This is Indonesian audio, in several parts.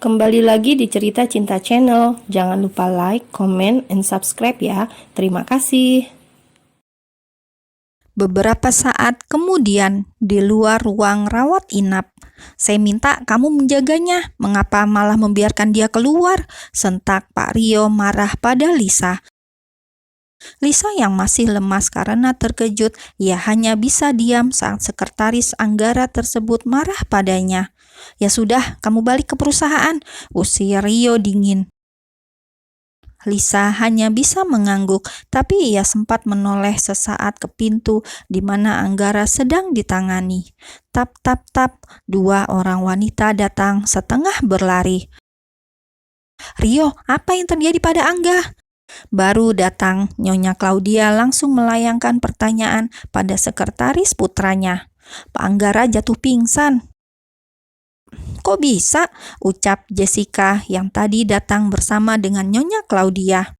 Kembali lagi di Cerita Cinta Channel. Jangan lupa like, comment, and subscribe ya. Terima kasih. Beberapa saat kemudian, di luar ruang rawat inap, "Saya minta kamu menjaganya. Mengapa malah membiarkan dia keluar?" sentak Pak Rio marah pada Lisa. Lisa yang masih lemas karena terkejut, ia hanya bisa diam saat sekretaris Anggara tersebut marah padanya. "Ya sudah, kamu balik ke perusahaan," usir Rio dingin. Lisa hanya bisa mengangguk, tapi ia sempat menoleh sesaat ke pintu di mana Anggara sedang ditangani. Tap, tap, tap, dua orang wanita datang setengah berlari. "Rio, apa yang terjadi pada Angga?" Baru datang, Nyonya Claudia langsung melayangkan pertanyaan pada sekretaris putranya. "Pak Anggara jatuh pingsan." "Kok bisa?" ucap Jessica yang tadi datang bersama dengan Nyonya Claudia.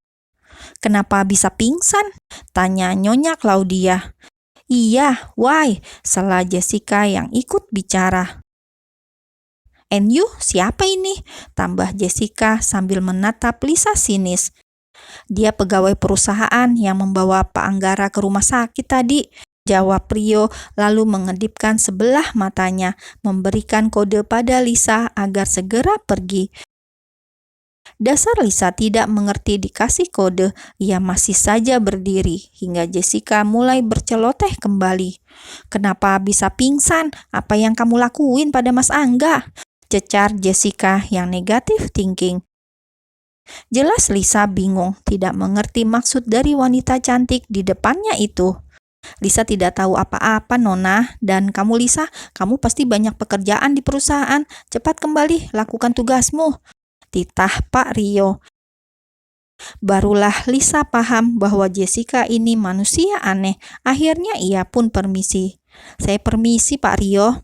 "Kenapa bisa pingsan?" tanya Nyonya Claudia. "Iya, why?" sela Jessica yang ikut bicara. "And you, siapa ini?" tambah Jessica sambil menatap Lisa sinis. "Dia pegawai perusahaan yang membawa Pak Anggara ke rumah sakit tadi," jawab Rio lalu mengedipkan sebelah matanya, memberikan kode pada Lisa agar segera pergi. Dasar Lisa tidak mengerti dikasih kode, ia masih saja berdiri hingga Jessica mulai berceloteh kembali. "Kenapa bisa pingsan? Apa yang kamu lakuin pada Mas Angga?" cecar Jessica yang negatif thinking. Jelas Lisa bingung, tidak mengerti maksud dari wanita cantik di depannya itu. "Lisa tidak tahu apa-apa, Nona. Dan kamu, Lisa, kamu pasti banyak pekerjaan di perusahaan. Cepat kembali, lakukan tugasmu," titah Pak Rio. Barulah Lisa paham bahwa Jessica ini manusia aneh. Akhirnya ia pun permisi. "Saya permisi, Pak Rio."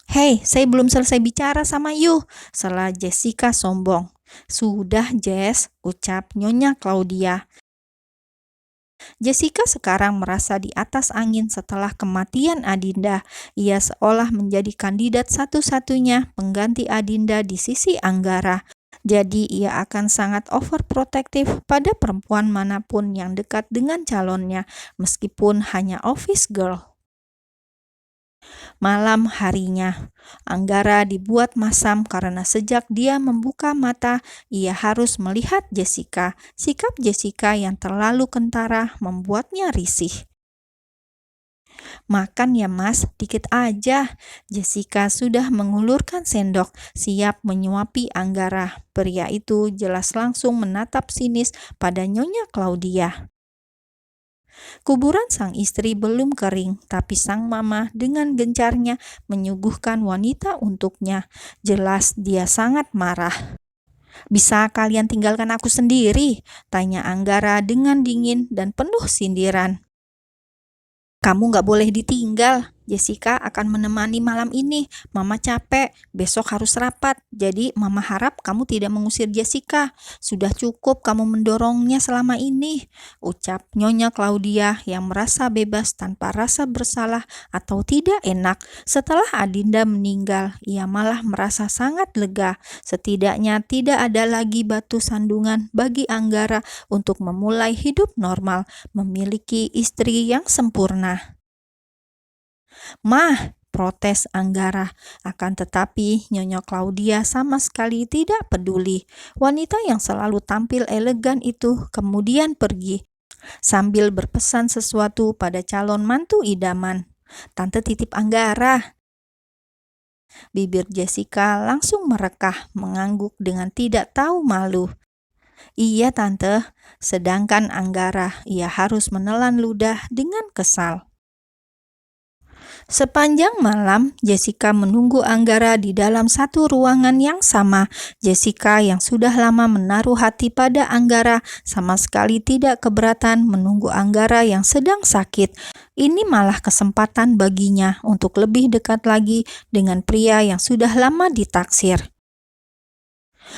"Hei, saya belum selesai bicara sama you," sela Jessica sombong. "Sudah, Jess," ucap Nyonya Claudia. Jessica sekarang merasa di atas angin setelah kematian Adinda. Ia seolah menjadi kandidat satu-satunya pengganti Adinda di sisi Anggara. Jadi ia akan sangat overprotective pada perempuan manapun yang dekat dengan calonnya, meskipun hanya office girl. Malam harinya, Anggara dibuat masam karena sejak dia membuka mata, ia harus melihat Jessica. Sikap Jessica yang terlalu kentara membuatnya risih. "Makan ya Mas, dikit aja." Jessica sudah mengulurkan sendok, siap menyuapi Anggara. Pria itu jelas langsung menatap sinis pada Nyonya Claudia. Kuburan sang istri belum kering, tapi sang mama dengan gencarnya menyuguhkan wanita untuknya. Jelas dia sangat marah. "Bisa kalian tinggalkan aku sendiri?" tanya Anggara dengan dingin dan penuh sindiran. "Kamu nggak boleh ditinggal. Jessica akan menemani malam ini. Mama capek, besok harus rapat. Jadi Mama harap kamu tidak mengusir Jessica. Sudah cukup kamu mendorongnya selama ini," ucap Nyonya Claudia yang merasa bebas tanpa rasa bersalah atau tidak enak. Setelah Adinda meninggal, ia malah merasa sangat lega. Setidaknya tidak ada lagi batu sandungan bagi Anggara untuk memulai hidup normal, memiliki istri yang sempurna. "Mah," protes Anggara. Akan tetapi Nyonya Claudia sama sekali tidak peduli. Wanita yang selalu tampil elegan itu kemudian pergi, sambil berpesan sesuatu pada calon mantu idaman. "Tante titip Anggara." Bibir Jessica langsung merekah, mengangguk dengan tidak tahu malu. "Iya tante." Sedangkan Anggara, ia harus menelan ludah dengan kesal. Sepanjang malam, Jessica menunggu Anggara di dalam satu ruangan yang sama. Jessica yang sudah lama menaruh hati pada Anggara sama sekali tidak keberatan menunggu Anggara yang sedang sakit. Ini malah kesempatan baginya untuk lebih dekat lagi dengan pria yang sudah lama ditaksir.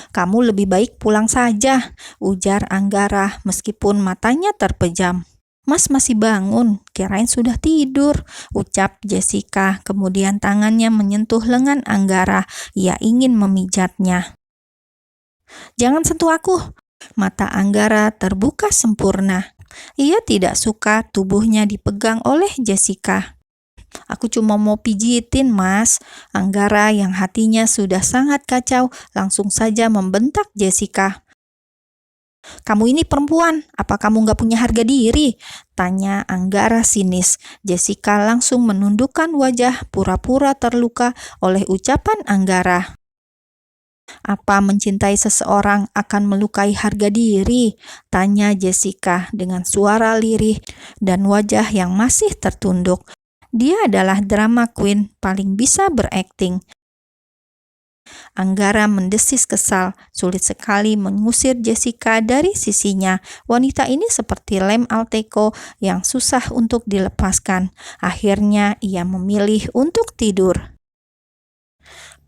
"Kamu lebih baik pulang saja," ujar Anggara meskipun matanya terpejam. Mas masih bangun, kirain sudah tidur, ucap Jessica. Kemudian tangannya menyentuh lengan Anggara. Ia ingin memijatnya. Jangan sentuh aku. Mata Anggara terbuka sempurna. Ia tidak suka tubuhnya dipegang oleh Jessica. Aku cuma mau pijitin, Mas. Anggara yang hatinya sudah sangat kacau langsung saja membentak Jessica. Kamu ini perempuan, apa kamu nggak punya harga diri? Tanya Anggara sinis. Jessica langsung menundukkan wajah pura-pura terluka oleh ucapan Anggara. Apa mencintai seseorang akan melukai harga diri? Tanya Jessica dengan suara lirih dan wajah yang masih tertunduk. Dia adalah drama queen paling bisa berakting. Anggara mendesis kesal, sulit sekali mengusir Jessica dari sisinya. Wanita ini seperti lem Alteco yang susah untuk dilepaskan. Akhirnya ia memilih untuk tidur.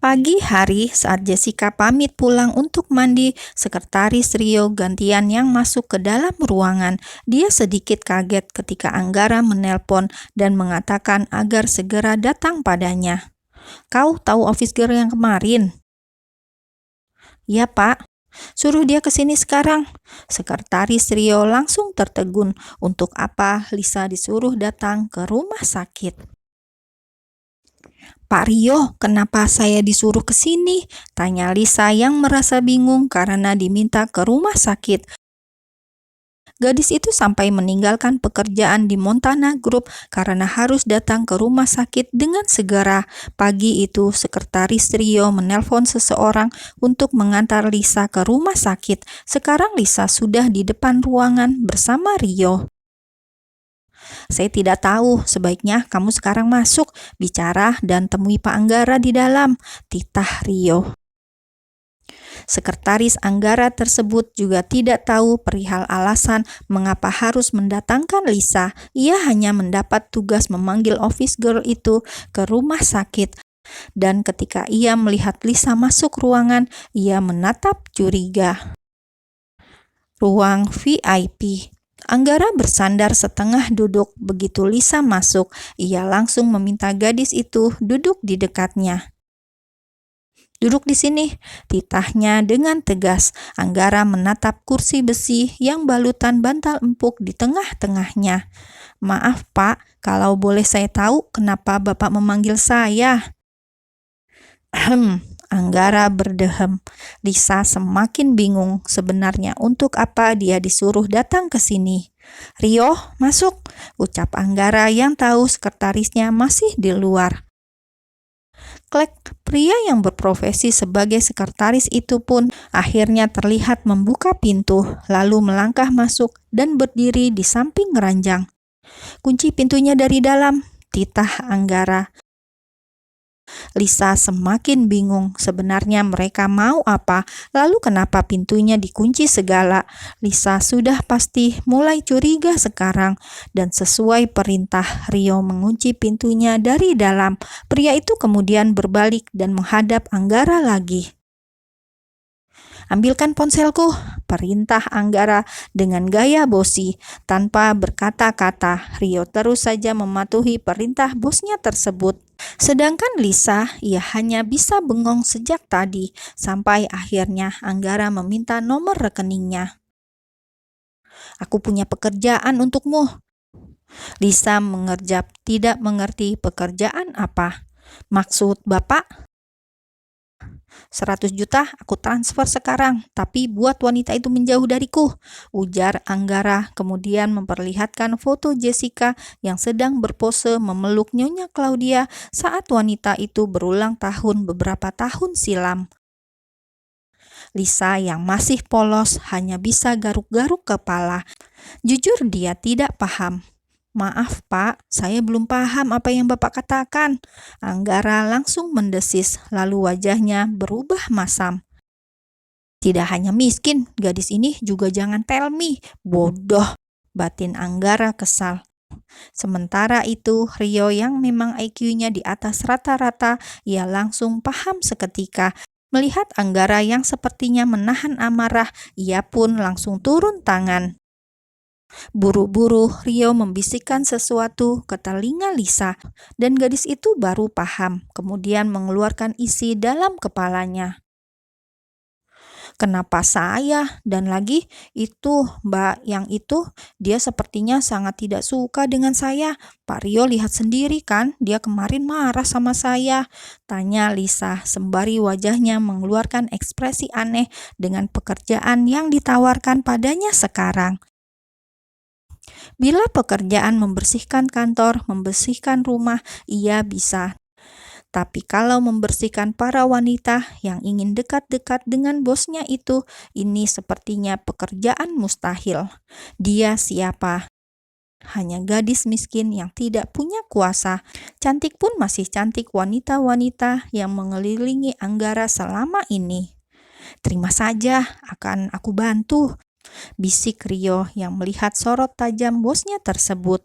Pagi hari saat Jessica pamit pulang untuk mandi, sekretaris Rio gantian yang masuk ke dalam ruangan. Dia sedikit kaget ketika Anggara menelpon dan mengatakan agar segera datang padanya. Kau tahu office girl yang kemarin? Ya, Pak. Suruh dia ke sini sekarang. Sekretaris Rio langsung tertegun. Untuk apa Lisa disuruh datang ke rumah sakit? Pak Rio, kenapa saya disuruh ke sini? Tanya Lisa yang merasa bingung karena diminta ke rumah sakit. Gadis itu sampai meninggalkan pekerjaan di Montana Group karena harus datang ke rumah sakit dengan segera. Pagi itu, sekretaris Rio menelpon seseorang untuk mengantar Lisa ke rumah sakit. Sekarang Lisa sudah di depan ruangan bersama Rio. Saya tidak tahu, sebaiknya kamu sekarang masuk, bicara dan temui Pak Anggara di dalam, titah Rio. Sekretaris Anggara tersebut juga tidak tahu perihal alasan mengapa harus mendatangkan Lisa. Ia hanya mendapat tugas memanggil office girl itu ke rumah sakit. Dan ketika ia melihat Lisa masuk ruangan, ia menatap curiga. Ruang VIP. Anggara bersandar setengah duduk. Begitu Lisa masuk, ia langsung meminta gadis itu duduk di dekatnya. Duduk di sini, titahnya dengan tegas. Anggara menatap kursi besi yang balutan bantal empuk di tengah-tengahnya. Maaf, Pak, kalau boleh saya tahu kenapa Bapak memanggil saya? Anggara berdehem. Lisa semakin bingung sebenarnya untuk apa dia disuruh datang ke sini. Rio, masuk, ucap Anggara yang tahu sekretarisnya masih di luar. Klek, pria yang berprofesi sebagai sekretaris itu pun akhirnya terlihat membuka pintu, lalu melangkah masuk dan berdiri di samping ranjang. Kunci pintunya dari dalam, titah Anggara. Lisa semakin bingung, sebenarnya mereka mau apa, lalu kenapa pintunya dikunci segala. Lisa sudah pasti mulai curiga sekarang, dan sesuai perintah Rio mengunci pintunya dari dalam. Pria itu kemudian berbalik dan menghadap Anggara lagi. Ambilkan ponselku, perintah Anggara dengan gaya bosi. Tanpa berkata-kata, Rio terus saja mematuhi perintah bosnya tersebut. Sedangkan Lisa, ia hanya bisa bengong sejak tadi, sampai akhirnya Anggara meminta nomor rekeningnya. Aku punya pekerjaan untukmu. Lisa mengerjap, tidak mengerti pekerjaan apa. Maksud Bapak? 100 juta aku transfer sekarang, tapi buat wanita itu menjauh dariku, ujar Anggara, kemudian memperlihatkan foto Jessica yang sedang berpose memeluk Nyonya Claudia saat wanita itu berulang tahun beberapa tahun silam. Lisa yang masih polos hanya bisa garuk-garuk kepala. Jujur dia tidak paham. Maaf Pak, saya belum paham apa yang Bapak katakan. Anggara langsung mendesis, lalu wajahnya berubah masam. Tidak hanya miskin, gadis ini juga jangan tell me. Bodoh, batin Anggara kesal. Sementara itu, Rio yang memang IQ-nya di atas rata-rata, ia langsung paham seketika. Melihat Anggara yang sepertinya menahan amarah, ia pun langsung turun tangan. Buru-buru Rio membisikkan sesuatu ke telinga Lisa dan gadis itu baru paham, kemudian mengeluarkan isi dalam kepalanya. Kenapa saya? Dan lagi itu, Mbak, yang itu dia sepertinya sangat tidak suka dengan saya. Pak Rio lihat sendiri kan, dia kemarin marah sama saya. Tanya Lisa sembari wajahnya mengeluarkan ekspresi aneh dengan pekerjaan yang ditawarkan padanya sekarang. Bila pekerjaan membersihkan kantor, membersihkan rumah, ia bisa. Tapi kalau membersihkan para wanita yang ingin dekat-dekat dengan bosnya itu, ini sepertinya pekerjaan mustahil. Dia siapa? Hanya gadis miskin yang tidak punya kuasa. Cantik pun masih cantik wanita-wanita yang mengelilingi Anggara selama ini. Terima saja, akan aku bantu, bisik Rio yang melihat sorot tajam bosnya tersebut.